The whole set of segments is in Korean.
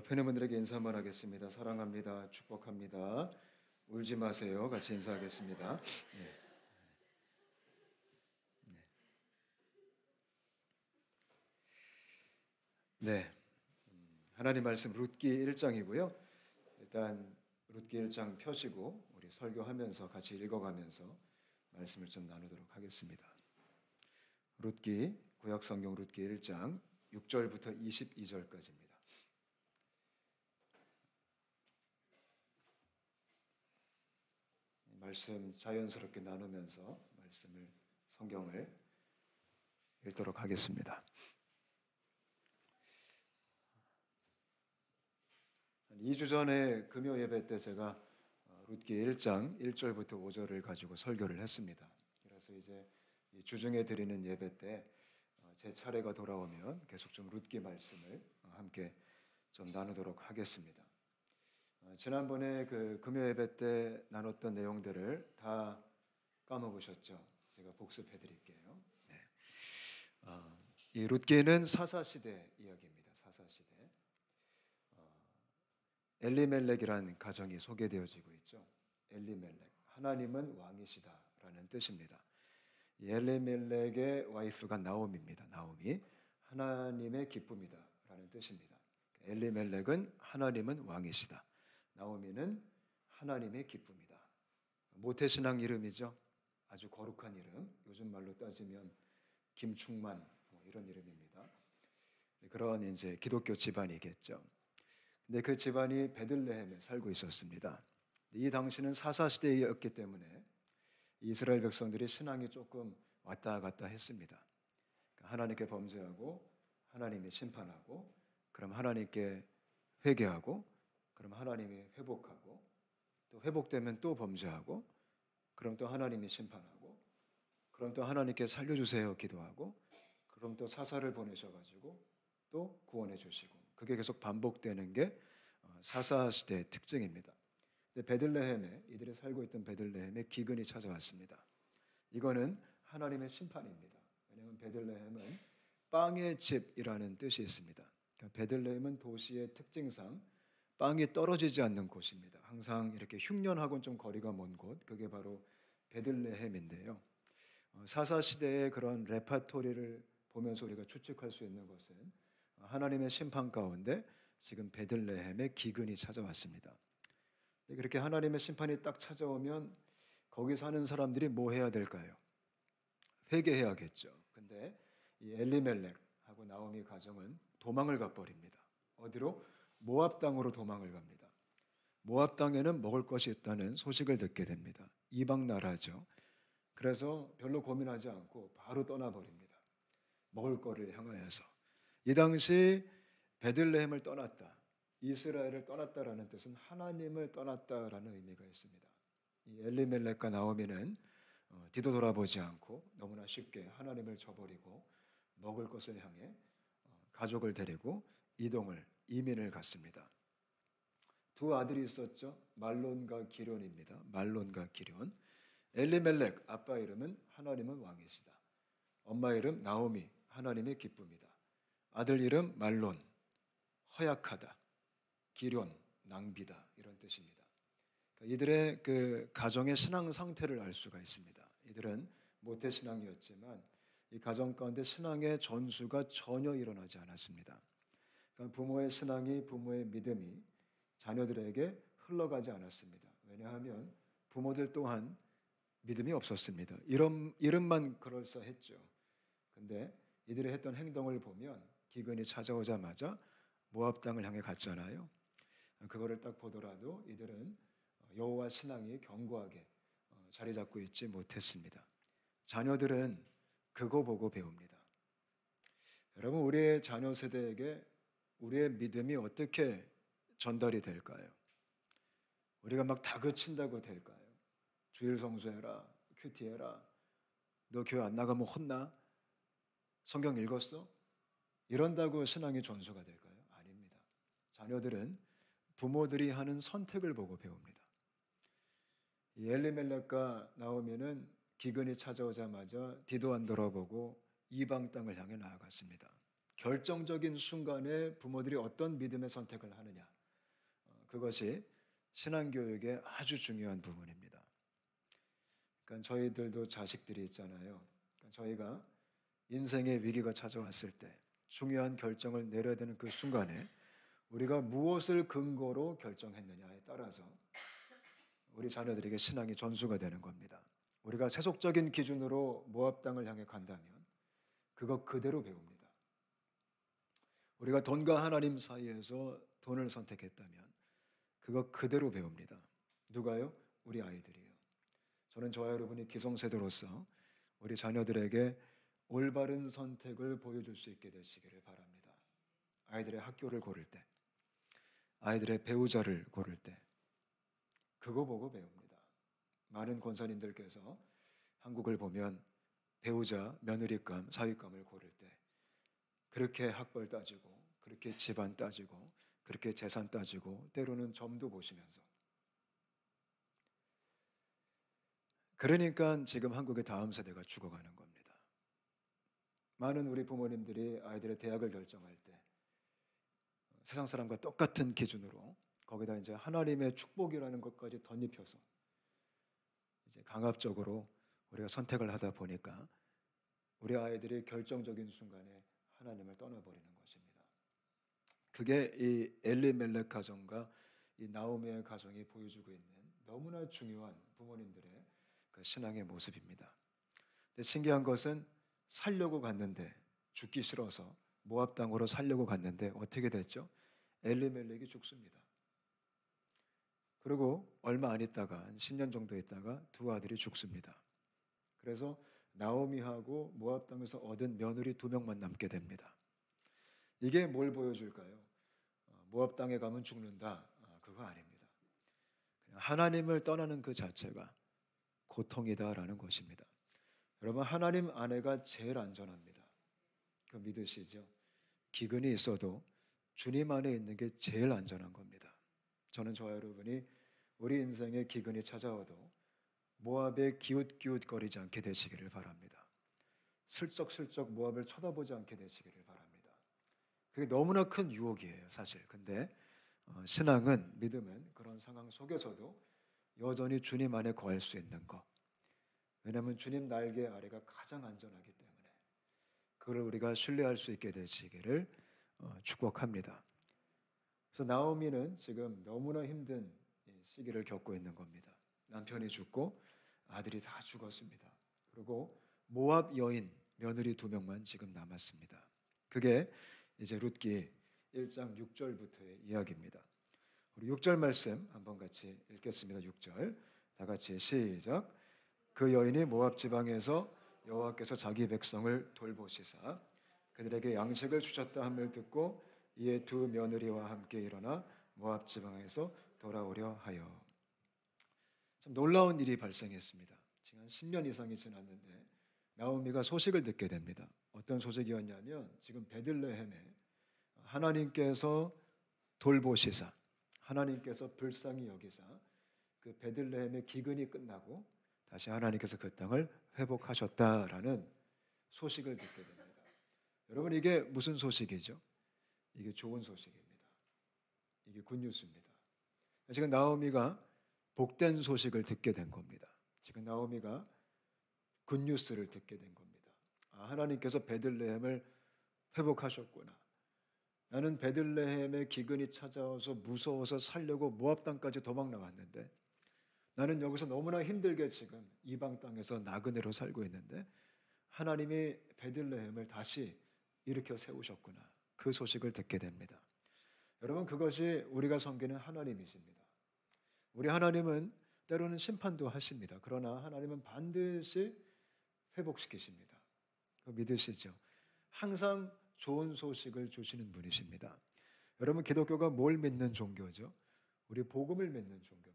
옆에 있는 분들에게 인사 한번 하겠습니다. 사랑합니다. 축복합니다. 울지 마세요. 같이 인사하겠습니다. 네. 네. 하나님 말씀 룻기 1장이고요. 일단 룻기 1장 펴시고 우리 설교하면서 같이 읽어가면서 말씀을 좀 나누도록 하겠습니다. 룻기 구약 성경 룻기 1장 6절부터 22절까지입니다. 말씀 자연스럽게 나누면서 성경을 읽도록 하겠습니다. 2주 전에 금요 예배 때 제가 룻기 1장 1절부터 5절을 가지고 설교를 했습니다. 그래서 이제 주중에 드리는 예배 때 제 차례가 돌아오면 계속 좀 룻기 말씀을 함께 좀 나누도록 하겠습니다. 지난번에 그 금요 예배 때 나눴던 내용들을 다 까먹으셨죠? 제가 복습해 드릴게요. 네. 이 룻기는 사사시대 이야기입니다. 사사시대. 엘리멜렉이라는 가정이 소개되어지고 있죠. 엘리멜렉, 하나님은 왕이시다라는 뜻입니다. 이 엘리멜렉의 와이프가 나오미입니다. 나오미, 하나님의 기쁨이다라는 뜻입니다. 엘리멜렉은 하나님은 왕이시다. 나오미는 하나님의 기쁨이다. 모태신앙 이름이죠. 아주 거룩한 이름. 요즘 말로 따지면 김충만 이런 이름입니다. 그런 이제 기독교 집안이겠죠. 근데 그 집안이 베들레헴에 살고 있었습니다. 이 당시는 사사시대였기 때문에 이스라엘 백성들이 신앙이 조금 왔다 갔다 했습니다. 하나님께 범죄하고 하나님이 심판하고 그럼 하나님께 회개하고 그럼 하나님이 회복하고 또 회복되면 또 범죄하고 그럼 또 하나님이 심판하고 그럼 또 하나님께 살려주세요 기도하고 그럼 또 사사를 보내셔가지고 또 구원해 주시고 그게 계속 반복되는 게 사사시대의 특징입니다. 근데 베들레헴에 이들이 살고 있던 베들레헴에 기근이 찾아왔습니다. 이거는 하나님의 심판입니다. 왜냐하면 베들레헴은 빵의 집이라는 뜻이 있습니다. 그러니까 베들레헴은 도시의 특징상 빵이 떨어지지 않는 곳입니다. 항상 이렇게 흉년하고는 좀 거리가 먼 곳, 그게 바로 베들레헴인데요. 사사시대의 그런 레파토리를 보면서 우리가 추측할 수 있는 것은 하나님의 심판 가운데 지금 베들레헴에 기근이 찾아왔습니다. 그렇게 하나님의 심판이 딱 찾아오면 거기 사는 사람들이 뭐 해야 될까요? 회개해야겠죠. 근데 이 엘리멜렉하고 나오미 가정은 도망을 가버립니다. 어디로? 모압 땅으로 도망을 갑니다. 모압 땅에는 먹을 것이 있다는 소식을 듣게 됩니다. 이방 나라죠. 그래서 별로 고민하지 않고 바로 떠나버립니다. 먹을 거를 향하여서. 이 당시 베들레헴을 떠났다, 이스라엘을 떠났다라는 뜻은 하나님을 떠났다라는 의미가 있습니다. 이 엘리멜렉과 나오미는 뒤도 돌아보지 않고 너무나 쉽게 하나님을 저버리고 먹을 것을 향해 가족을 데리고 이민을 갔습니다. 두 아들이 있었죠. 말론과 기련입니다. 말론과 기련. 엘리멜렉 아빠 이름은 하나님은 왕이시다. 엄마 이름 나오미, 하나님의 기쁨이다. 아들 이름 말론, 허약하다. 기련, 낭비다. 이런 뜻입니다. 그러니까 이들의 그 가정의 신앙 상태를 알 수가 있습니다. 이들은 모태신앙이었지만 이 가정 가운데 신앙의 전수가 전혀 일어나지 않았습니다. 그러니까 부모의 신앙이, 부모의 믿음이 자녀들에게 흘러가지 않았습니다. 왜냐하면 부모들 또한 믿음이 없었습니다. 이름만 그럴싸했죠. 근데 이들이 했던 행동을 보면 기근이 찾아오자마자 모압 땅을 향해 갔잖아요. 그거를 딱 보더라도 이들은 여호와 신앙이 견고하게 자리 잡고 있지 못했습니다. 자녀들은 그거 보고 배웁니다. 여러분, 우리의 자녀 세대에게 우리의 믿음이 어떻게 전달이 될까요? 우리가 막 다그친다고 될까요? 주일 성수해라, 큐티해라, 너 교회 안 나가면 혼나? 성경 읽었어? 이런다고 신앙이 전수가 될까요? 아닙니다. 자녀들은 부모들이 하는 선택을 보고 배웁니다. 이 엘리멜렉과 나오미는 기근이 찾아오자마자 뒤도 안 돌아보고 이방 땅을 향해 나아갔습니다. 결정적인 순간에 부모들이 어떤 믿음의 선택을 하느냐, 그것이 신앙교육의 아주 중요한 부분입니다. 그러니까 저희들도 자식들이 있잖아요. 그러니까 저희가 인생의 위기가 찾아왔을 때 중요한 결정을 내려야 되는 그 순간에 우리가 무엇을 근거로 결정했느냐에 따라서 우리 자녀들에게 신앙이 전수가 되는 겁니다. 우리가 세속적인 기준으로 모압 땅을 향해 간다면 그거 그대로 배웁니다. 우리가 돈과 하나님 사이에서 돈을 선택했다면 그거 그대로 배웁니다. 누가요? 우리 아이들이요. 저는 저와 여러분이 기성세대로서 우리 자녀들에게 올바른 선택을 보여줄 수 있게 되시기를 바랍니다. 아이들의 학교를 고를 때, 아이들의 배우자를 고를 때 그거 보고 배웁니다. 많은 권사님들께서 한국을 보면 배우자, 며느리감, 사위감을 고를 때 그렇게 학벌 따지고 그렇게 집안 따지고 그렇게 재산 따지고 때로는 점도 보시면서, 그러니까 지금 한국의 다음 세대가 죽어가는 겁니다. 많은 우리 부모님들이 아이들의 대학을 결정할 때 세상 사람과 똑같은 기준으로 거기다 이제 하나님의 축복이라는 것까지 덧입혀서 이제 강압적으로 우리가 선택을 하다 보니까 우리 아이들이 결정적인 순간에 하나님을 떠나버리는 것입니다. 그게 이 엘리멜렉 가정과 이 나오미의 가정이 보여주고 있는 너무나 중요한 부모님들의 그 신앙의 모습입니다. 근데 신기한 것은 살려고 갔는데 죽기 싫어서 모압 땅으로 살려고 갔는데 어떻게 됐죠? 엘리멜렉이 죽습니다. 그리고 얼마 안 있다가 한 10년 정도 있다가 두 아들이 죽습니다. 그래서 나오미하고 모압 땅에서 얻은 며느리 2명만 남게 됩니다. 이게 뭘 보여줄까요? 모압 땅에 가면 죽는다. 그거 아닙니다. 그냥 하나님을 떠나는 그 자체가 고통이다라는 것입니다. 여러분, 하나님 안에가 제일 안전합니다. 그 믿으시죠? 기근이 있어도 주님 안에 있는 게 제일 안전한 겁니다. 저는 저와 여러분이 우리 인생에 기근이 찾아와도 모압에 기웃기웃거리지 않게 되시기를 바랍니다. 슬쩍슬쩍 모압을 쳐다보지 않게 되시기를 바랍니다. 그게 너무나 큰 유혹이에요, 사실. 근데 신앙은, 믿음은 그런 상황 속에서도 여전히 주님 안에 거할 수 있는 것. 왜냐하면 주님 날개 아래가 가장 안전하기 때문에 그걸 우리가 신뢰할 수 있게 되시기를 축복합니다. 그래서 나오미는 지금 너무나 힘든 시기를 겪고 있는 겁니다. 남편이 죽고 아들이 다 죽었습니다. 그리고 모압 여인 며느리 2명만 지금 남았습니다. 그게 이제 룻기 1장 6절부터의 이야기입니다. 우리 6절 말씀 한번 같이 읽겠습니다. 6절 다 같이 시작. 그 여인이 모압 지방에서 여호와께서 자기 백성을 돌보시사 그들에게 양식을 주셨다 함을 듣고 이에 두 며느리와 함께 일어나 모압 지방에서 돌아오려 하여. 참 놀라운 일이 발생했습니다. 지금 한 10년 이상이 지났는데 나오미가 소식을 듣게 됩니다. 어떤 소식이었냐면 지금 베들레헴에 하나님께서 돌보시사, 하나님께서 불쌍히 여기사 그 베들레헴의 기근이 끝나고 다시 하나님께서 그 땅을 회복하셨다라는 소식을 듣게 됩니다. 여러분, 이게 무슨 소식이죠? 이게 좋은 소식입니다. 이게 굿뉴스입니다. 지금 나오미가 복된 소식을 듣게 된 겁니다. 지금 나오미가 굿뉴스를 듣게 된 겁니다. 하나님께서 베들레헴을 회복하셨구나. 나는 베들레헴의 기근이 찾아와서 무서워서 살려고 모압 땅까지 도망 나왔는데 나는 여기서 너무나 힘들게 지금 이방 땅에서 나그네로 살고 있는데 하나님이 베들레헴을 다시 일으켜 세우셨구나. 그 소식을 듣게 됩니다. 여러분, 그것이 우리가 섬기는 하나님이십니다. 우리 하나님은 때로는 심판도 하십니다. 그러나 하나님은 반드시 회복시키십니다. 믿으시죠? 항상 좋은 소식을 주시는 분이십니다. 여러분, 기독교가 뭘 믿는 종교죠? 우리 복음을 믿는 종교입니다.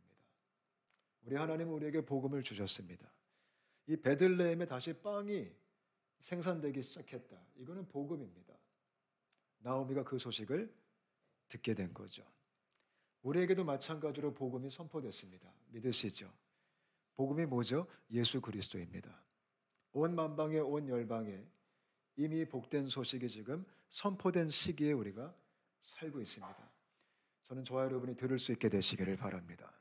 우리 하나님은 우리에게 복음을 주셨습니다. 이 베들레헴에 다시 빵이 생산되기 시작했다. 이거는 복음입니다. 나오미가 그 소식을 듣게 된 거죠. 우리에게도 마찬가지로 복음이 선포됐습니다. 믿으시죠? 복음이 뭐죠? 예수 그리스도입니다. 온 만방에 온 열방에 이미 복된 소식이 지금 선포된 시기에 우리가 살고 있습니다. 저는 저와 여러분이 들을 수 있게 되시기를 바랍니다.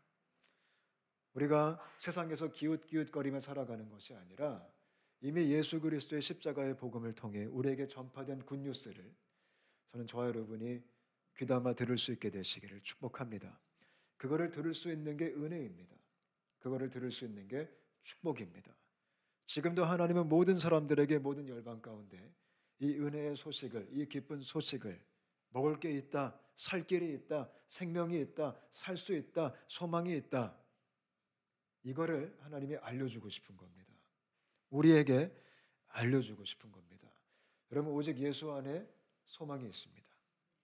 우리가 세상에서 기웃기웃거리며 살아가는 것이 아니라 이미 예수 그리스도의 십자가의 복음을 통해 우리에게 전파된 굿뉴스를 저는 저와 여러분이 귀담아 들을 수 있게 되시기를 축복합니다. 그거를 들을 수 있는 게 은혜입니다. 그거를 들을 수 있는 게 축복입니다. 지금도 하나님은 모든 사람들에게 모든 열방 가운데 이 은혜의 소식을, 이 기쁜 소식을, 먹을 게 있다, 살 길이 있다, 생명이 있다, 살 수 있다, 소망이 있다, 이거를 하나님이 알려주고 싶은 겁니다. 우리에게 알려주고 싶은 겁니다. 여러분, 오직 예수 안에 소망이 있습니다.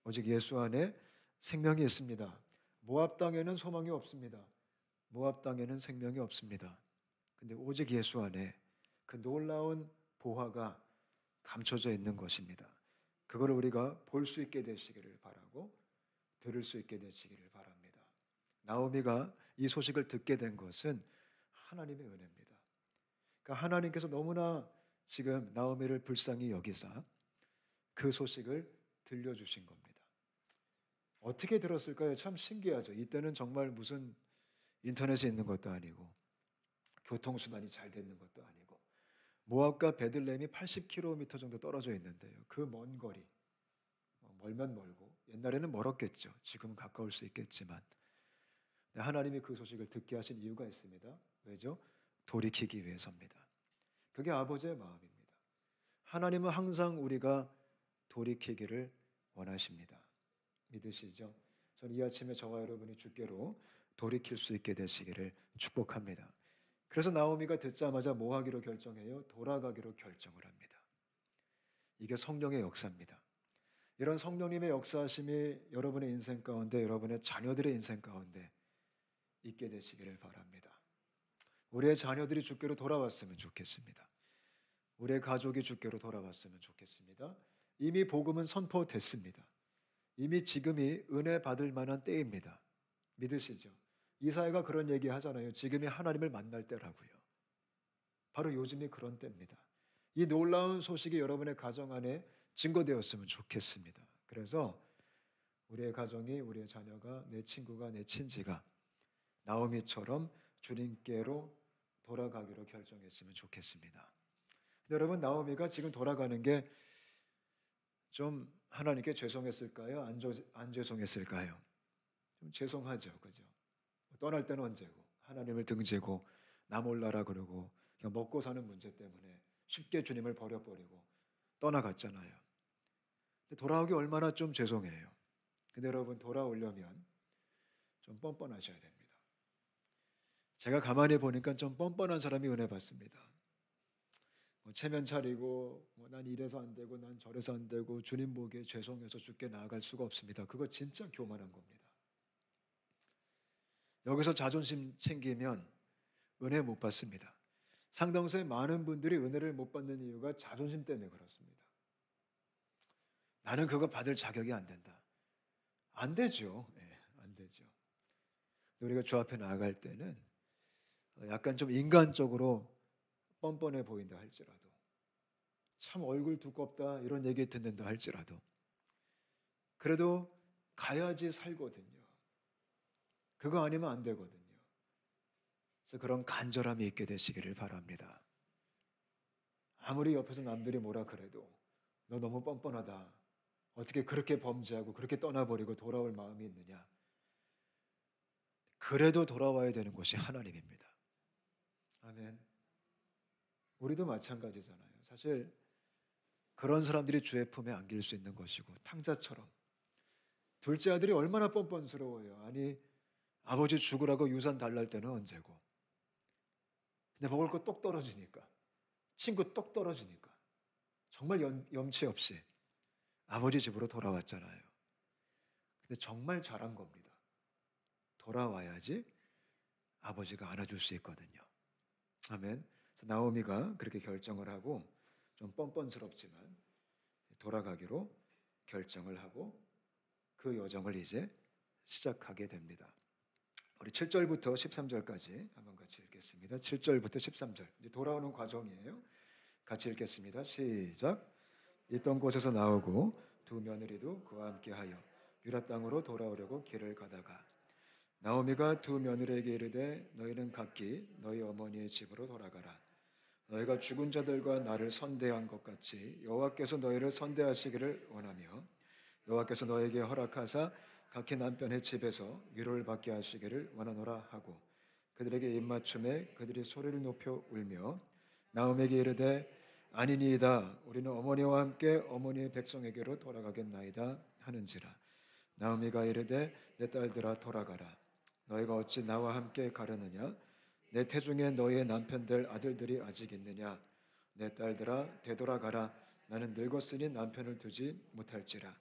오직 예수 안에 생명이 있습니다. 모압 땅에는 소망이 없습니다. 모압 땅에는 생명이 없습니다. 근데 오직 예수 안에 그 놀라운 보화가 감춰져 있는 것입니다. 그걸 우리가 볼 수 있게 되시기를 바라고 들을 수 있게 되시기를 바랍니다. 나오미가 이 소식을 듣게 된 것은 하나님의 은혜입니다. 그러니까 하나님께서 너무나 지금 나오미를 불쌍히 여기사 그 소식을 들려주신 겁니다. 어떻게 들었을까요? 참 신기하죠. 이때는 정말 무슨 인터넷이 있는 것도 아니고 교통수단이 잘 되는 것도 아니고 모압과 베들레헴이 80km 정도 떨어져 있는데요. 그 먼 거리, 멀면 멀고 옛날에는 멀었겠죠. 지금은 가까울 수 있겠지만 하나님이 그 소식을 듣게 하신 이유가 있습니다. 왜죠? 돌이키기 위해서입니다. 그게 아버지의 마음입니다. 하나님은 항상 우리가 돌이키기를 원하십니다. 믿으시죠? 저는 이 아침에 저와 여러분이 주께로 돌이킬 수 있게 되시기를 축복합니다. 그래서 나오미가 듣자마자 뭐 하기로 결정해요? 돌아가기로 결정을 합니다. 이게 성령의 역사입니다. 이런 성령님의 역사하심이 여러분의 인생 가운데, 여러분의 자녀들의 인생 가운데 있게 되시기를 바랍니다. 우리의 자녀들이 주께로 돌아왔으면 좋겠습니다. 우리의 가족이 주께로 돌아왔으면 좋겠습니다. 이미 복음은 선포됐습니다. 이미 지금이 은혜 받을 만한 때입니다. 믿으시죠? 이사야가 그런 얘기 하잖아요. 지금이 하나님을 만날 때라고요. 바로 요즘이 그런 때입니다. 이 놀라운 소식이 여러분의 가정 안에 증거되었으면 좋겠습니다. 그래서 우리의 가정이, 우리의 자녀가, 내 친구가, 내 친지가 나오미처럼 주님께로 돌아가기로 결정했으면 좋겠습니다. 근데 여러분, 나오미가 지금 돌아가는 게 좀 하나님께 죄송했을까요? 안 죄송했을까요? 좀 죄송하죠. 그죠? 떠날 때는 언제고, 하나님을 등지고 나 몰라라 그러고 그냥 먹고 사는 문제 때문에 쉽게 주님을 버려버리고 떠나갔잖아요. 근데 돌아오기 얼마나 좀 죄송해요. 근데 여러분, 돌아오려면 좀 뻔뻔하셔야 됩니다. 제가 가만히 보니까 좀 뻔뻔한 사람이 은혜 받습니다. 체면 차리고 난 이래서 안 되고 난 저래서 안 되고 주님 보기에 죄송해서 주께 나아갈 수가 없습니다. 그거 진짜 교만한 겁니다. 여기서 자존심 챙기면 은혜 못 받습니다. 상당수의 많은 분들이 은혜를 못 받는 이유가 자존심 때문에 그렇습니다. 나는 그거 받을 자격이 안 된다. 안 되죠. 네, 안 되죠. 우리가 주 앞에 나아갈 때는 약간 좀 인간적으로 뻔뻔해 보인다 할지라도, 참 얼굴 두껍다 이런 얘기 듣는다 할지라도, 그래도 가야지 살거든요. 그거 아니면 안 되거든요. 그래서 그런 간절함이 있게 되시기를 바랍니다. 아무리 옆에서 남들이 뭐라 그래도 너 너무 뻔뻔하다. 어떻게 그렇게 범죄하고 그렇게 떠나버리고 돌아올 마음이 있느냐. 그래도 돌아와야 되는 것이 하나님입니다. 아멘. 우리도 마찬가지잖아요. 사실 그런 사람들이 주의 품에 안길 수 있는 것이고, 탕자처럼 둘째 아들이 얼마나 뻔뻔스러워요. 아니, 아버지 죽으라고 유산 달랄 때는 언제고, 근데 먹을 거 똑 떨어지니까, 친구 똑 떨어지니까 정말 염치 없이 아버지 집으로 돌아왔잖아요. 근데 정말 잘한 겁니다. 돌아와야지 아버지가 안아줄 수 있거든요. 아멘. 나오미가 그렇게 결정을 하고 좀 뻔뻔스럽지만 돌아가기로 결정을 하고 그 여정을 이제 시작하게 됩니다. 우리 7절부터 13절까지 한번 같이 읽겠습니다. 7절부터 13절. 이제 돌아오는 과정이에요. 같이 읽겠습니다. 시작. 있던 곳에서 나오고 두 며느리도 그와 함께하여 유다 땅으로 돌아오려고 길을 가다가 나오미가 두 며느리에게 이르되 너희는 각기 너희 어머니의 집으로 돌아가라. 너희가 죽은 자들과 나를 선대한 것 같이 여호와께서 너희를 선대하시기를 원하며 여호와께서 너에게 허락하사 각기 남편의 집에서 위로를 받게 하시기를 원하노라 하고 그들에게 입맞춤에 그들이 소리를 높여 울며 나오미에게 이르되 아니니이다 우리는 어머니와 함께 어머니의 백성에게로 돌아가겠나이다 하는지라. 나오미가 이르되 내 딸들아 돌아가라. 너희가 어찌 나와 함께 가려느냐? 내 태중에 너희의 남편들 아들들이 아직 있느냐? 내 딸들아 되돌아가라. 나는 늙었으니 남편을 두지 못할지라.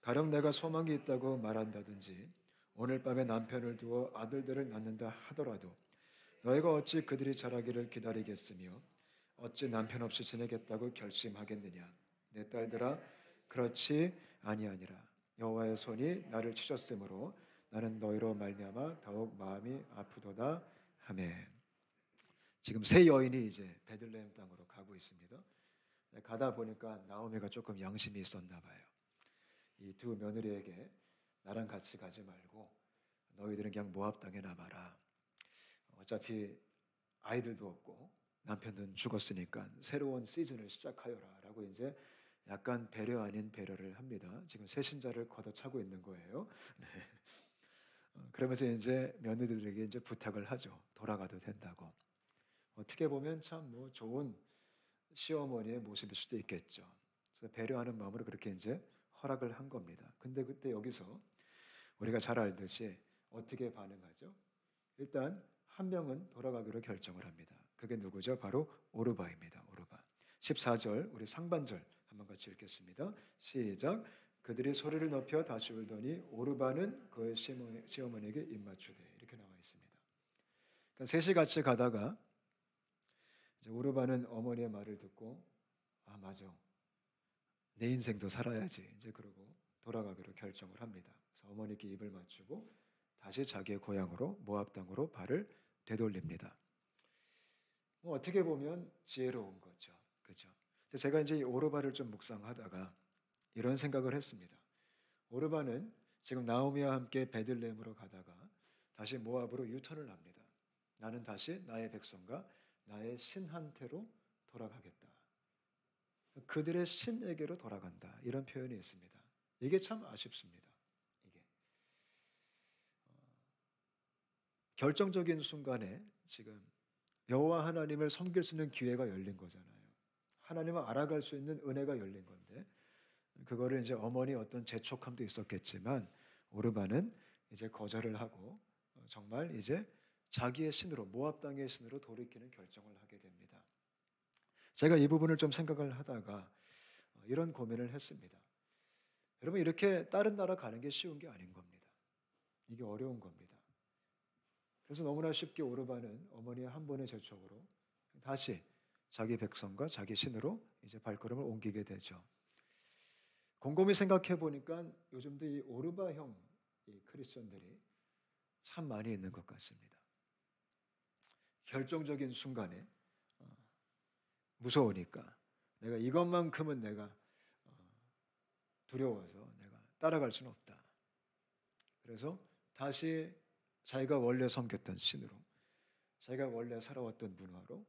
가령 내가 소망이 있다고 말한다든지 오늘 밤에 남편을 두어 아들들을 낳는다 하더라도 너희가 어찌 그들이 자라기를 기다리겠으며 어찌 남편 없이 지내겠다고 결심하겠느냐? 내 딸들아 그렇지 아니하니라. 여호와의 손이 나를 치셨으므로 나는 너희로 말미암아 더욱 마음이 아프도다 하매. 지금 세 여인이 이제 베들레헴 땅으로 가고 있습니다. 가다 보니까 나오미가 조금 양심이 있었나 봐요. 이 두 며느리에게 나랑 같이 가지 말고 너희들은 그냥 모압 땅에 남아라. 어차피 아이들도 없고 남편도 죽었으니까 새로운 시즌을 시작하여라라고 이제 약간 배려 아닌 배려를 합니다. 지금 새신자를 걷어차고 있는 거예요. 네. 그러면서 이제 며느리들에게 이제 부탁을 하죠. 돌아가도 된다고. 어떻게 보면 참 뭐 좋은 시어머니의 모습일 수도 있겠죠. 그래서 배려하는 마음으로 그렇게 이제 허락을 한 겁니다. 근데 그때 여기서 우리가 잘 알듯이 어떻게 반응하죠? 일단 한 명은 돌아가기로 결정을 합니다. 그게 누구죠? 바로 오르바입니다. 오르바. 14절 우리 상반절 한번 같이 읽겠습니다. 시작. 그들이 소리를 높여 다시 울더니 오르바는 그의 시어머니에게 입맞추되 이렇게 나와 있습니다. 그러니까 셋이 같이 가다가 이제 오르바는 어머니의 말을 듣고 아 맞아 내 인생도 살아야지 이제 그러고 돌아가기로 결정을 합니다. 그래서 어머니께 입을 맞추고 다시 자기의 고향으로 모압 땅으로 발을 되돌립니다. 뭐 어떻게 보면 지혜로운 거죠, 그죠? 근데 제가 이제 이 오르바를 좀 묵상하다가 이런 생각을 했습니다. 오르바는 지금 나오미와 함께 베들레헴으로 가다가 다시 모압으로 유턴을 합니다. 나는 다시 나의 백성과 나의 신한테로 돌아가겠다. 그들의 신에게로 돌아간다. 이런 표현이 있습니다. 이게 참 아쉽습니다. 이게 결정적인 순간에 지금 여호와 하나님을 섬길 수 있는 기회가 열린 거잖아요. 하나님을 알아갈 수 있는 은혜가 열린 건데 그거를 이제 어머니 어떤 재촉함도 있었겠지만 오르바는 이제 거절을 하고 정말 이제 자기의 신으로 모압 땅의 신으로 돌이키는 결정을 하게 됩니다. 제가 이 부분을 좀 생각을 하다가 이런 고민을 했습니다. 여러분 이렇게 다른 나라 가는 게 쉬운 게 아닌 겁니다. 이게 어려운 겁니다. 그래서 너무나 쉽게 오르바는 어머니의 한 번의 재촉으로 다시 자기 백성과 자기 신으로 이제 발걸음을 옮기게 되죠. 곰곰이 생각해 보니까 요즘도 이 오르바형 이 크리스천들이 참 많이 있는 것 같습니다. 결정적인 순간에 무서우니까 내가 이것만큼은 내가 두려워서 내가 따라갈 수는 없다. 그래서 다시 자기가 원래 섬겼던 신으로 자기가 원래 살아왔던 문화로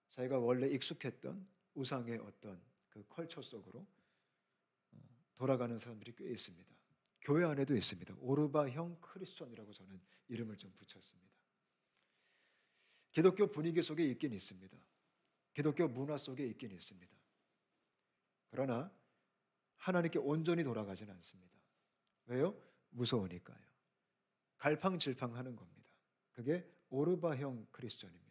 자기가 원래 익숙했던 우상의 어떤 그 컬처 속으로 돌아가는 사람들이 꽤 있습니다. 교회 안에도 있습니다. 오르바형 크리스천이라고 저는 이름을 좀 붙였습니다. 기독교 분위기 속에 있긴 있습니다. 기독교 문화 속에 있긴 있습니다. 그러나 하나님께 온전히 돌아가지는 않습니다. 왜요? 무서우니까요. 갈팡질팡하는 겁니다. 그게 오르바형 크리스천입니다.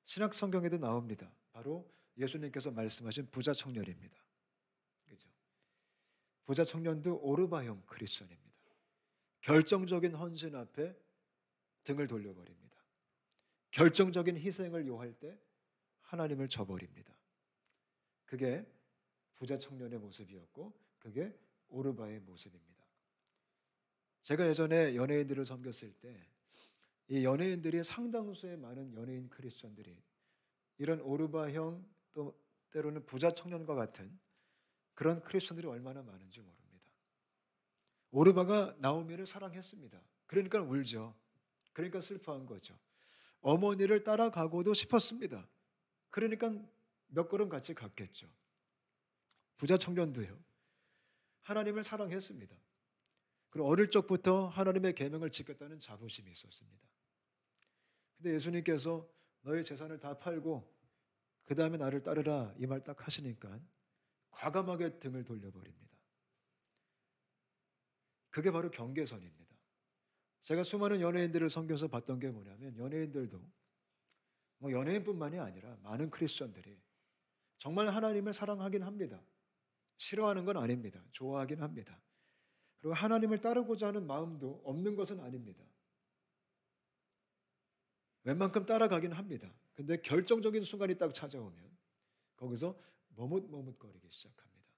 신약 성경에도 나옵니다. 바로 예수님께서 말씀하신 부자 청년입니다. 그죠? 부자 청년도 오르바형 크리스천입니다. 결정적인 헌신 앞에 등을 돌려버립니다. 결정적인 희생을 요할 때 하나님을 저버립니다. 그게 부자 청년의 모습이었고 그게 오르바의 모습입니다. 제가 예전에 연예인들을 섬겼을 때 이 연예인들이 상당수의 많은 연예인 크리스천들이 이런 오르바형 또 때로는 부자 청년과 같은 그런 크리스천들이 얼마나 많은지 모릅니다. 오르바가 나오미를 사랑했습니다. 그러니까 울죠. 그러니까 슬퍼한 거죠. 어머니를 따라가고도 싶었습니다. 그러니까 몇 걸음 같이 갔겠죠. 부자 청년도요. 하나님을 사랑했습니다. 그리고 어릴 적부터 하나님의 계명을 지켰다는 자부심이 있었습니다. 근데 예수님께서 너의 재산을 다 팔고 그 다음에 나를 따르라 이 말 딱 하시니까 과감하게 등을 돌려버립니다. 그게 바로 경계선입니다. 제가 수많은 연예인들을 섬겨서 봤던 게 뭐냐면 연예인들도 연예인뿐만이 아니라 많은 크리스천들이 정말 하나님을 사랑하긴 합니다. 싫어하는 건 아닙니다. 좋아하긴 합니다. 그리고 하나님을 따르고자 하는 마음도 없는 것은 아닙니다. 웬만큼 따라가긴 합니다. 근데 결정적인 순간이 딱 찾아오면 거기서 머뭇머뭇거리기 시작합니다.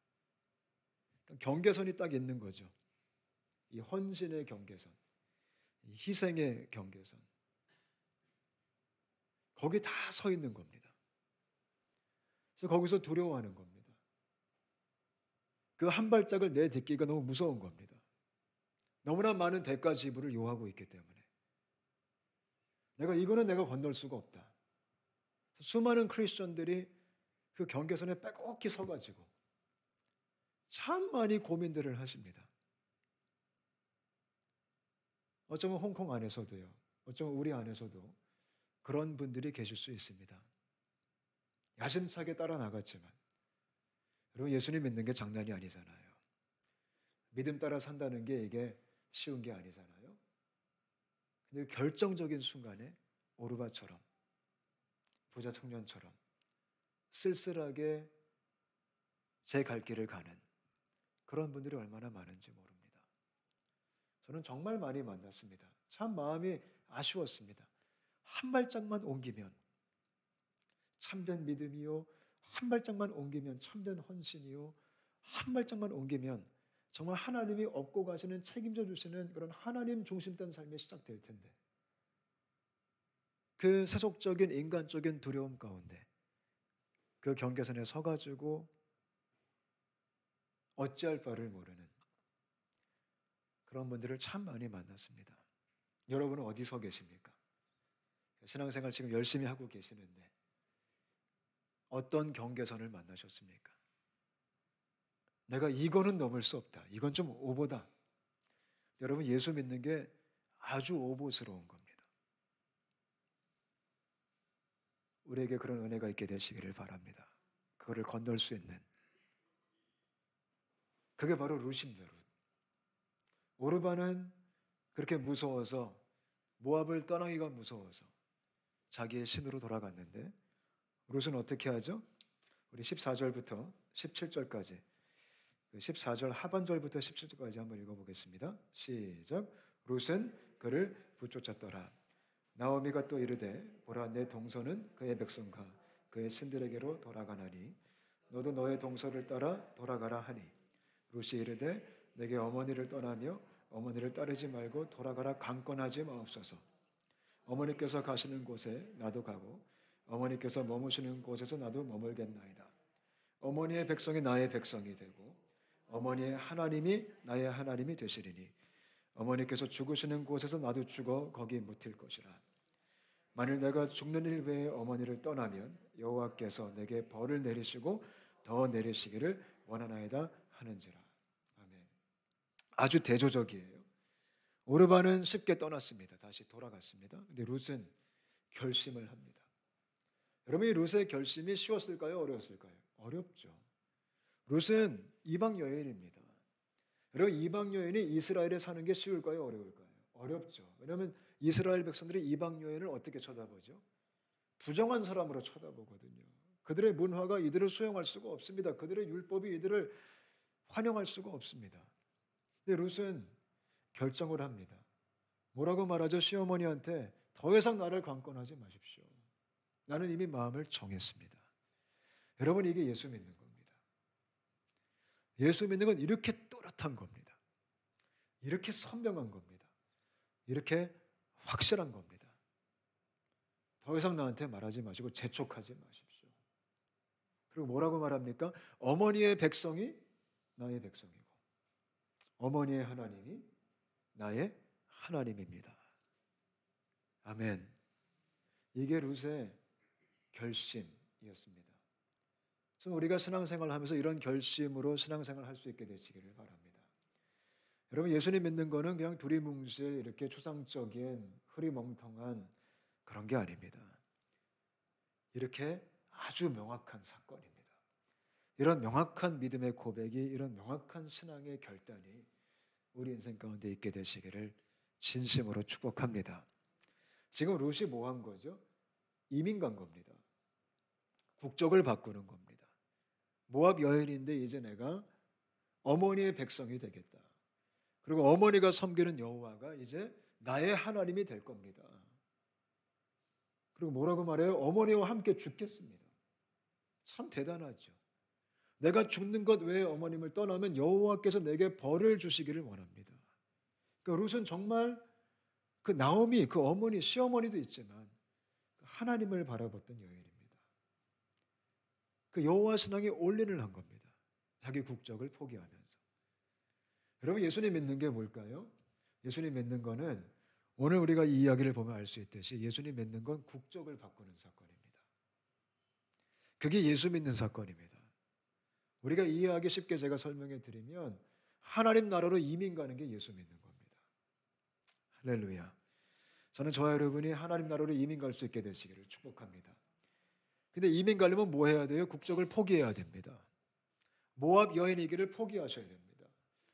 그러니까 경계선이 딱 있는 거죠. 이 헌신의 경계선, 이 희생의 경계선. 거기 다 서 있는 겁니다. 그래서 거기서 두려워하는 겁니다. 그 한 발짝을 내딛기가 너무 무서운 겁니다. 너무나 많은 대가 지불을 요하고 있기 때문에. 이거는 내가 건널 수가 없다. 수많은 크리스천들이 그 경계선에 빼곡히 서가지고 참 많이 고민들을 하십니다. 어쩌면 홍콩 안에서도요. 어쩌면 우리 안에서도 그런 분들이 계실 수 있습니다. 야심차게 따라 나갔지만 여러분 예수님 믿는 게 장난이 아니잖아요. 믿음 따라 산다는 게 이게 쉬운 게 아니잖아요. 근데 결정적인 순간에 오르바처럼 부자 청년처럼 쓸쓸하게 제 갈 길을 가는 그런 분들이 얼마나 많은지 모릅니다. 저는 정말 많이 만났습니다. 참 마음이 아쉬웠습니다. 한 발짝만 옮기면 참된 믿음이요. 한 발짝만 옮기면 참된 헌신이요. 한 발짝만 옮기면 정말 하나님이 업고 가시는 책임져 주시는 그런 하나님 중심된 삶이 시작될 텐데 그 세속적인 인간적인 두려움 가운데 그 경계선에 서가지고 어찌할 바를 모르는 그런 분들을 참 많이 만났습니다. 여러분은 어디 서 계십니까? 신앙생활 지금 열심히 하고 계시는데 어떤 경계선을 만나셨습니까? 내가 이거는 넘을 수 없다. 이건 좀 오보다. 여러분 예수 믿는 게 아주 오보스러운 겁니다. 우리에게 그런 은혜가 있게 되시기를 바랍니다. 그거를 건널 수 있는 그게 바로 룻입니다. 룻. 오르바는 그렇게 무서워서 모압을 떠나기가 무서워서 자기의 신으로 돌아갔는데 룻은 어떻게 하죠? 우리 14절부터 17절까지 14절 하반절부터 17절까지 한번 읽어보겠습니다. 시작. 룻은 그를 붙쫓았더라. 나오미가 또 이르되 보라 내 동서는 그의 백성과 그의 신들에게로 돌아가나니 너도 너의 동서를 따라 돌아가라 하니 룻이 이르되 내게 어머니를 떠나며 어머니를 따르지 말고 돌아가라 강권하지 마옵소서. 어머니께서 가시는 곳에 나도 가고 어머니께서 머무시는 곳에서 나도 머물겠나이다. 어머니의 백성이 나의 백성이 되고 어머니의 하나님이 나의 하나님이 되시리니 어머니께서 죽으시는 곳에서 나도 죽어 거기 묻힐 것이라. 만일 내가 죽는 일 외에 어머니를 떠나면 여호와께서 내게 벌을 내리시고 더 내리시기를 원하나이다 하는지라. 아멘. 아주 대조적이에요. 오르바는 쉽게 떠났습니다. 다시 돌아갔습니다. 근데 룻은 결심을 합니다. 여러분 이 룻의 결심이 쉬웠을까요? 어려웠을까요? 어렵죠. 룻은 이방 여인입니다. 여러분 이방 여인이 이스라엘에 사는 게 쉬울까요? 어려울까요? 어렵죠. 왜냐하면 이스라엘 백성들이 이방 여인을 어떻게 쳐다보죠? 부정한 사람으로 쳐다보거든요. 그들의 문화가 이들을 수용할 수가 없습니다. 그들의 율법이 이들을 환영할 수가 없습니다. 근데 룻은 결정을 합니다. 뭐라고 말하죠? 시어머니한테 더 이상 나를 강권하지 마십시오. 나는 이미 마음을 정했습니다. 여러분 이게 예수 믿는 겁니다. 예수 믿는 건 이렇게 또렷한 겁니다. 이렇게 선명한 겁니다. 이렇게 확실한 겁니다. 더 이상 나한테 말하지 마시고 재촉하지 마십시오. 그리고 뭐라고 말합니까? 어머니의 백성이 나의 백성이고 어머니의 하나님이 나의 하나님입니다. 아멘. 이게 룻의 결심이었습니다. 그래서 우리가 신앙생활을 하면서 이런 결심으로 신앙생활을 할 수 있게 되시기를 바랍니다. 여러분, 예수님 믿는 거는 그냥 두리뭉실 이렇게 추상적인 흐리멍텅한 그런 게 아닙니다. 이렇게 아주 명확한 사건입니다. 이런 명확한 믿음의 고백이, 이런 명확한 신앙의 결단이 우리 인생 가운데 있게 되시기를 진심으로 축복합니다. 지금 룻이 뭐 한 거죠? 이민 간 겁니다. 국적을 바꾸는 겁니다. 모압 여인인데 이제 내가 어머니의 백성이 되겠다. 그리고 어머니가 섬기는 여호와가 이제 나의 하나님이 될 겁니다. 그리고 뭐라고 말해요? 어머니와 함께 죽겠습니다. 참 대단하죠. 내가 죽는 것 외에 어머님을 떠나면 여호와께서 내게 벌을 주시기를 원합니다. 그러니까 룻은 정말 그 나오미, 그 어머니, 시어머니도 있지만 하나님을 바라봤던 여인입니다. 그 여호와 신앙에 올인을 한 겁니다. 자기 국적을 포기하면서. 여러분, 예수님 믿는 게 뭘까요? 예수님 믿는 거는 오늘 우리가 이 이야기를 보면 알 수 있듯이 예수님 믿는 건 국적을 바꾸는 사건입니다. 그게 예수 믿는 사건입니다. 우리가 이해하기 쉽게 제가 설명해 드리면 하나님 나라로 이민 가는 게 예수 믿는 겁니다. 할렐루야. 저는 저와 여러분이 하나님 나라로 이민 갈 수 있게 되시기를 축복합니다. 근데 이민 가려면 뭐 해야 돼요? 국적을 포기해야 됩니다. 모압 여인이기를 포기하셔야 됩니다.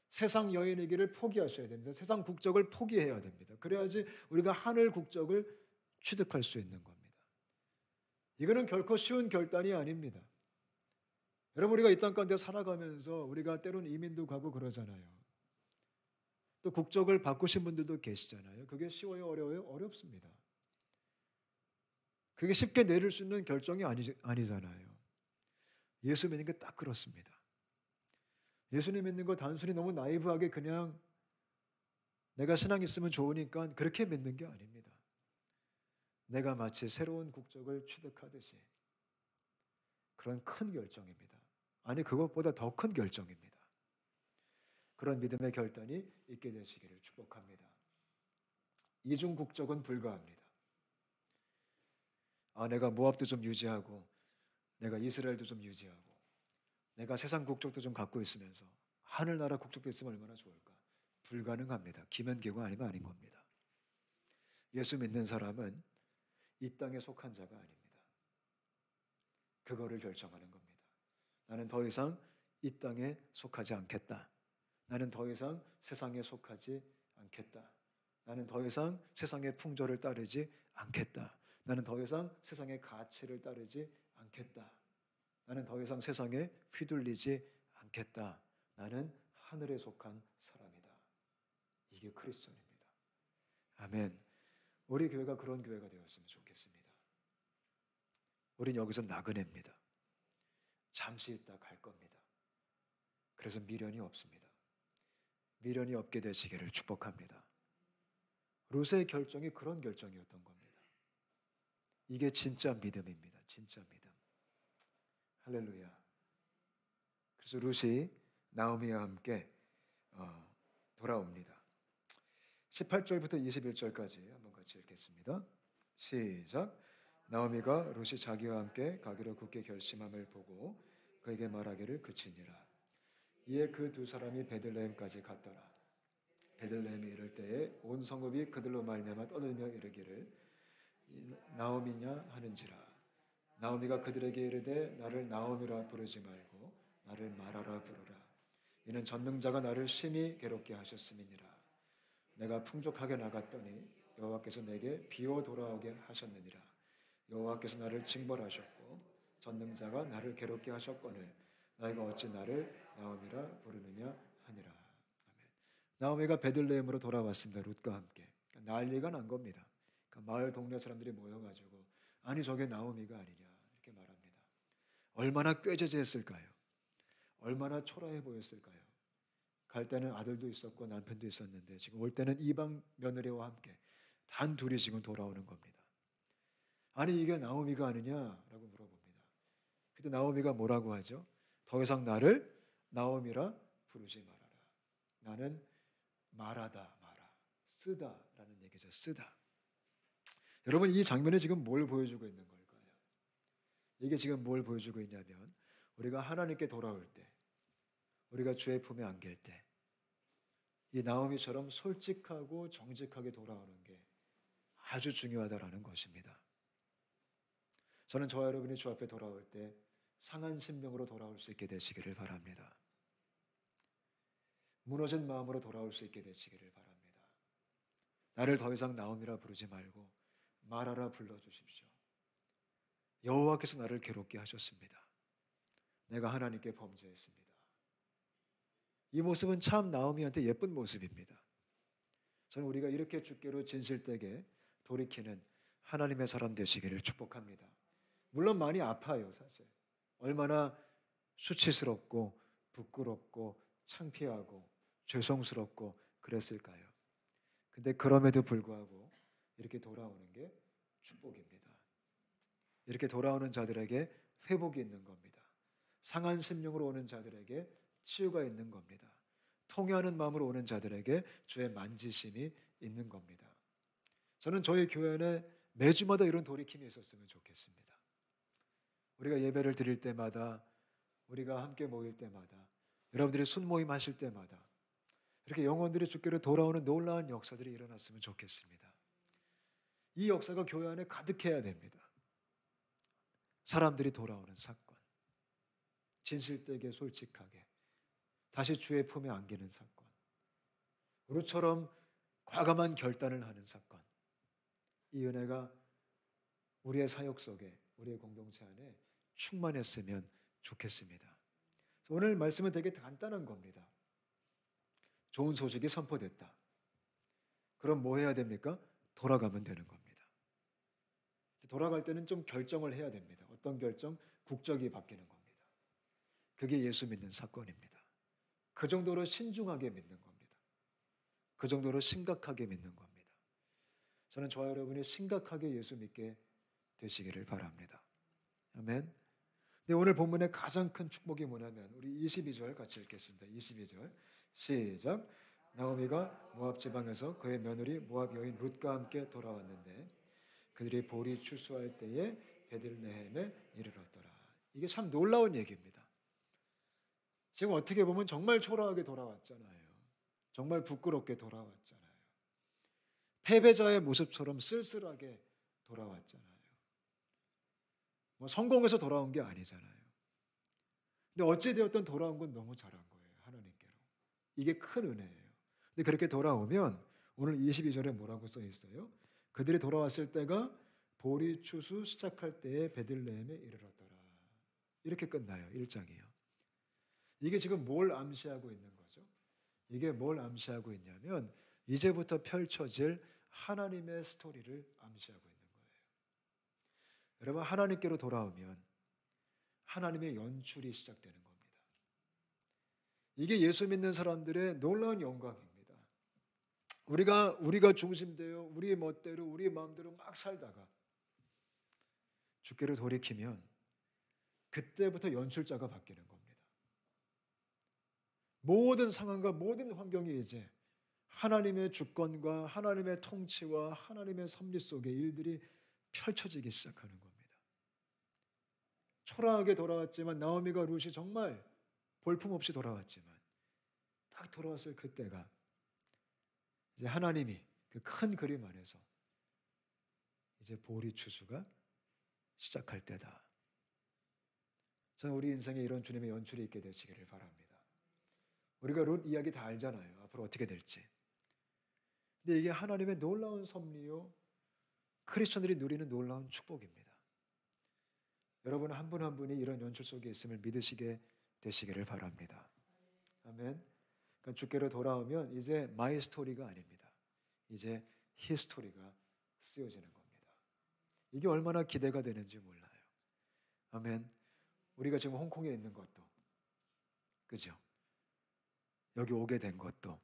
세상 여인이기를 포기하셔야 됩니다. 세상 국적을 포기해야 됩니다. 그래야지 우리가 하늘 국적을 취득할 수 있는 겁니다. 이거는 결코 쉬운 결단이 아닙니다. 여러분, 우리가 이 땅 가운데 살아가면서 우리가 때론 이민도 가고 그러잖아요. 또 국적을 바꾸신 분들도 계시잖아요. 그게 쉬워요? 어려워요? 어렵습니다. 그게 쉽게 내릴 수 있는 결정이 아니잖아요. 예수 믿는 게 딱 그렇습니다. 예수님 믿는 거 단순히 너무 나이브하게 그냥 내가 신앙 있으면 좋으니까 그렇게 믿는 게 아닙니다. 내가 마치 새로운 국적을 취득하듯이 그런 큰 결정입니다. 아니, 그것보다 더 큰 결정입니다. 그런 믿음의 결단이 있게 되시기를 축복합니다. 이중 국적은 불가합니다. 내가 모압도 좀 유지하고 내가 이스라엘도 좀 유지하고 내가 세상 국적도 좀 갖고 있으면서 하늘나라 국적도 있으면 얼마나 좋을까? 불가능합니다. 기면기고 아니면 아닌 겁니다. 예수 믿는 사람은 이 땅에 속한 자가 아닙니다. 그거를 결정하는 겁니다. 나는 더 이상 이 땅에 속하지 않겠다. 나는 더 이상 세상에 속하지 않겠다. 나는 더 이상 세상의 풍조를 따르지 않겠다. 나는 더 이상 세상의 가치를 따르지 않겠다. 나는 더 이상 세상에 휘둘리지 않겠다. 나는 하늘에 속한 사람이다. 이게 크리스천입니다. 아멘. 우리 교회가 그런 교회가 되었으면 좋겠습니다. 우린 여기서 나그네입니다. 잠시 있다 갈 겁니다. 그래서 미련이 없습니다. 미련이 없게 되시기를 축복합니다. 룻의 결정이 그런 결정이었던 겁니다. 이게 진짜 믿음입니다. 진짜 믿음. 할렐루야. 그래서 룻이 나오미와 함께 돌아옵니다. 18절부터 21절까지 한번 같이 읽겠습니다. 시작. 나오미가 룻이 자기와 함께 가기로 굳게 결심함을 보고 그에게 말하기를 그치니라. 이에 그 두 사람이 베들레헴까지 갔더라. 베들레헴에 이를 때에 온 성읍이 그들로 말미암아 떠들며 이르기를 나오미냐 하는지라. 나오미가 그들에게 이르되 나를 나오미라 부르지 말고 나를 마라라 부르라. 이는 전능자가 나를 심히 괴롭게 하셨음이니라. 내가 풍족하게 나갔더니 여호와께서 내게 비오 돌아오게 하셨느니라. 여호와께서 나를 징벌하셨고 전능자가 나를 괴롭게 하셨거늘 너희가 어찌 나를 나오미라 부르느냐 하니라. 아멘. 나오미가 베들레헴으로 돌아왔습니다. 룻과 함께. 난리가 난 겁니다. 마을 동네 사람들이 모여가지고 아니 저게 나오미가 아니냐 이렇게 말합니다. 얼마나 꾀죄죄했을까요? 얼마나 초라해 보였을까요? 갈 때는 아들도 있었고 남편도 있었는데 지금 올 때는 이방 며느리와 함께 단 둘이 지금 돌아오는 겁니다. 아니 이게 나오미가 아니냐라고 물어봅니다. 그때 나오미가 뭐라고 하죠? 더 이상 나를 나오미라 부르지 말아라. 나는 말하다 마라. 쓰다라는 얘기죠. 쓰다. 여러분, 이 장면이 지금 뭘 보여주고 있는 걸까요? 이게 지금 뭘 보여주고 있냐면 우리가 하나님께 돌아올 때, 우리가 주의 품에 안길 때, 이 나오미처럼 솔직하고 정직하게 돌아오는 게 아주 중요하다라는 것입니다. 저는 저와 여러분이 주 앞에 돌아올 때 상한 심령으로 돌아올 수 있게 되시기를 바랍니다. 무너진 마음으로 돌아올 수 있게 되시기를 바랍니다. 나를 더 이상 나오미라 부르지 말고 마라라 불러주십시오. 여호와께서 나를 괴롭게 하셨습니다. 내가 하나님께 범죄했습니다. 이 모습은 참 나오미한테 예쁜 모습입니다. 저는 우리가 이렇게 주께로 진실되게 돌이키는 하나님의 사람 되시기를 축복합니다. 물론 많이 아파요, 사실. 얼마나 수치스럽고 부끄럽고 창피하고 죄송스럽고 그랬을까요? 근데 그럼에도 불구하고 이렇게 돌아오는 게 축복입니다. 이렇게 돌아오는 자들에게 회복이 있는 겁니다. 상한 심령으로 오는 자들에게 치유가 있는 겁니다. 통회하는 마음으로 오는 자들에게 주의 만지심이 있는 겁니다. 저는 저희 교회 안에 매주마다 이런 돌이킴이 있었으면 좋겠습니다. 우리가 예배를 드릴 때마다, 우리가 함께 모일 때마다, 여러분들이 순모임 하실 때마다 이렇게 영혼들이 주께로 돌아오는 놀라운 역사들이 일어났으면 좋겠습니다. 이 역사가 교회 안에 가득해야 됩니다. 사람들이 돌아오는 사건, 진실되게 솔직하게 다시 주의 품에 안기는 사건, 룻처럼 과감한 결단을 하는 사건, 이 은혜가 우리의 사역 속에, 우리의 공동체 안에 충만했으면 좋겠습니다. 오늘 말씀은 되게 간단한 겁니다. 좋은 소식이 선포됐다. 그럼 뭐 해야 됩니까? 돌아가면 되는 겁니다. 돌아갈 때는 좀 결정을 해야 됩니다. 어떤 결정? 국적이 바뀌는 겁니다. 그게 예수 믿는 사건입니다. 그 정도로 신중하게 믿는 겁니다. 그 정도로 심각하게 믿는 겁니다. 저는 저와 여러분이 심각하게 예수 믿게 되시기를 바랍니다. 아멘. 근데 오늘 본문의 가장 큰 축복이 뭐냐면 우리 22절 같이 읽겠습니다. 22절 시작. 나오미가 모압 지방에서 그의 며느리 모압 여인 룻과 함께 돌아왔는데 그들이 보리 추수할 때에 베들레헴에 이르렀더라. 이게 참 놀라운 얘기입니다. 지금 어떻게 보면 정말 초라하게 돌아왔잖아요. 정말 부끄럽게 돌아왔잖아요. 패배자의 모습처럼 쓸쓸하게 돌아왔잖아요. 뭐 성공해서 돌아온 게 아니잖아요. 근데 어찌되었든 돌아온 건 너무 잘한 거예요. 하나님께로. 이게 큰 은혜예요. 근데 그렇게 돌아오면 오늘 22절에 뭐라고 써 있어요? 그들이 돌아왔을 때가 보리 추수 시작할 때에 베들레헴에 이르렀더라. 이렇게 끝나요. 1장이요. 이게 지금 뭘 암시하고 있는 거죠? 이게 뭘 암시하고 있냐면 이제부터 펼쳐질 하나님의 스토리를 암시하고 있는 거예요. 여러분, 하나님께로 돌아오면 하나님의 연출이 시작되는 겁니다. 이게 예수 믿는 사람들의 놀라운 영광입니다. 우리가 중심되어 우리의 멋대로 우리의 마음대로 막 살다가 주께로 돌이키면 그때부터 연출자가 바뀌는 겁니다. 모든 상황과 모든 환경이 이제 하나님의 주권과 하나님의 통치와 하나님의 섭리 속에 일들이 펼쳐지기 시작하는 겁니다. 초라하게 돌아왔지만 나오미가 룻이 정말 볼품없이 돌아왔지만 딱 돌아왔을 그때가 이제 하나님이 그 큰 그림 안에서 이제 보리 추수가 시작할 때다. 저는 우리 인생에 이런 주님의 연출이 있게 되시기를 바랍니다. 우리가 룻 이야기 다 알잖아요. 앞으로 어떻게 될지. 근데 이게 하나님의 놀라운 섭리요, 크리스천들이 누리는 놀라운 축복입니다. 여러분 한 분 한 분이 이런 연출 속에 있음을 믿으시게 되시기를 바랍니다. 아멘. 그러니까 주께로 돌아오면 이제 마이 스토리가 아닙니다. 이제 히스토리가 쓰여지는 겁니다. 이게 얼마나 기대가 되는지 몰라요. 아멘. 우리가 지금 홍콩에 있는 것도, 그죠? 여기 오게 된 것도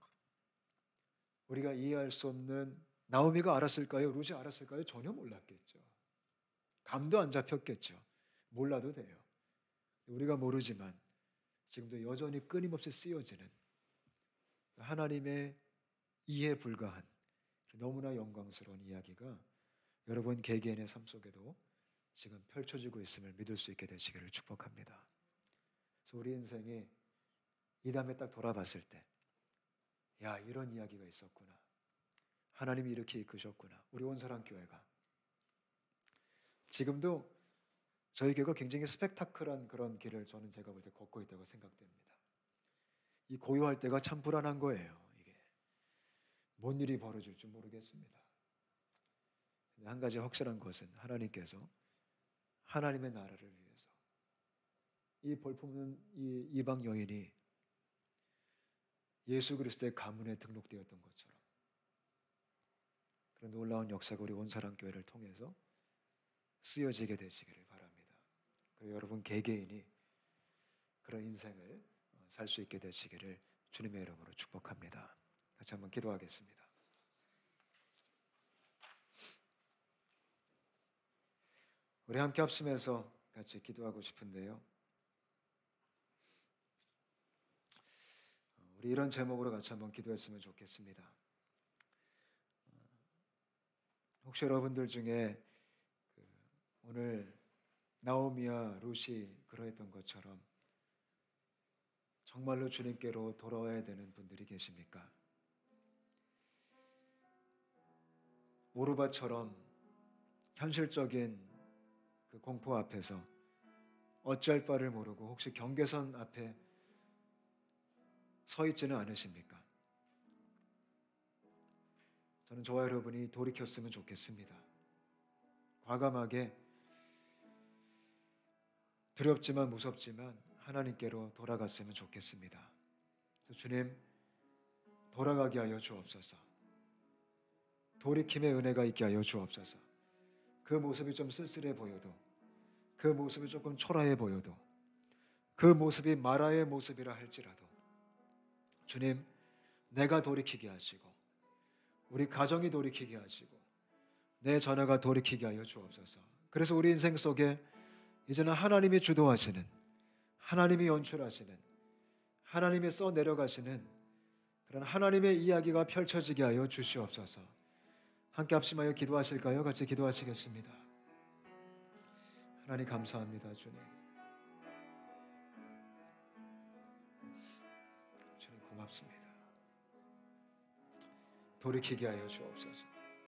우리가 이해할 수 없는, 나오미가 알았을까요? 룻이 알았을까요? 전혀 몰랐겠죠. 감도 안 잡혔겠죠. 몰라도 돼요. 우리가 모르지만 지금도 여전히 끊임없이 쓰여지는 하나님의 이해 불가한 너무나 영광스러운 이야기가 여러분 개개인의 삶 속에도 지금 펼쳐지고 있음을 믿을 수 있게 되시기를 축복합니다. 그래서 우리 인생이 이 다음에 딱 돌아봤을 때, 야, 이런 이야기가 있었구나. 하나님이 이렇게 이끄셨구나. 우리 온사랑교회가 지금도 저희 교회가 굉장히 스펙타클한 그런 길을 저는 제가 볼 때 걷고 있다고 생각됩니다. 이 고요할 때가 참 불안한 거예요. 이게 뭔 일이 벌어질 줄 모르겠습니다. 근데 한 가지 확실한 것은 하나님께서 하나님의 나라를 위해서 이 볼품없는 이 이방 여인이 예수 그리스도의 가문에 등록되었던 것처럼 그런 놀라운 역사가 우리 온사랑교회를 통해서 쓰여지게 되시기를 바랍니다. 그리고 여러분 개개인이 그런 인생을 살 수 있게 되시기를 주님의 이름으로 축복합니다. 같이 한번 기도하겠습니다. 우리 함께 합심해서 같이 기도하고 싶은데요. 우리 이런 제목으로 같이 한번 기도했으면 좋겠습니다. 혹시 여러분들 중에 오늘 나오미와 룻이 그러했던 것처럼 정말로 주님께로 돌아와야 되는 분들이 계십니까? 오르바처럼 현실적인 그 공포 앞에서 어찌할 바를 모르고 혹시 경계선 앞에 서 있지는 않으십니까? 저는 저와 여러분이 돌이켰으면 좋겠습니다. 과감하게 두렵지만 무섭지만 하나님께로 돌아갔으면 좋겠습니다. 주님, 돌아가게 하여 주옵소서. 돌이킴의 은혜가 있게 하여 주옵소서. 그 모습이 좀 쓸쓸해 보여도, 그 모습이 조금 초라해 보여도, 그 모습이 마라의 모습이라 할지라도 주님, 내가 돌이키게 하시고 우리 가정이 돌이키게 하시고 내 자녀가 돌이키게 하여 주옵소서. 그래서 우리 인생 속에 이제는 하나님이 주도하시는, 하나님이 연출하시는, 하나님이 써내려가시는 그런 하나님의 이야기가 펼쳐지게 하여 주시옵소서. 함께 합심하여 기도하실까요? 같이 기도하시겠습니다. 하나님 감사합니다. 주님 고맙습니다. 돌이키게 하여 주옵소서.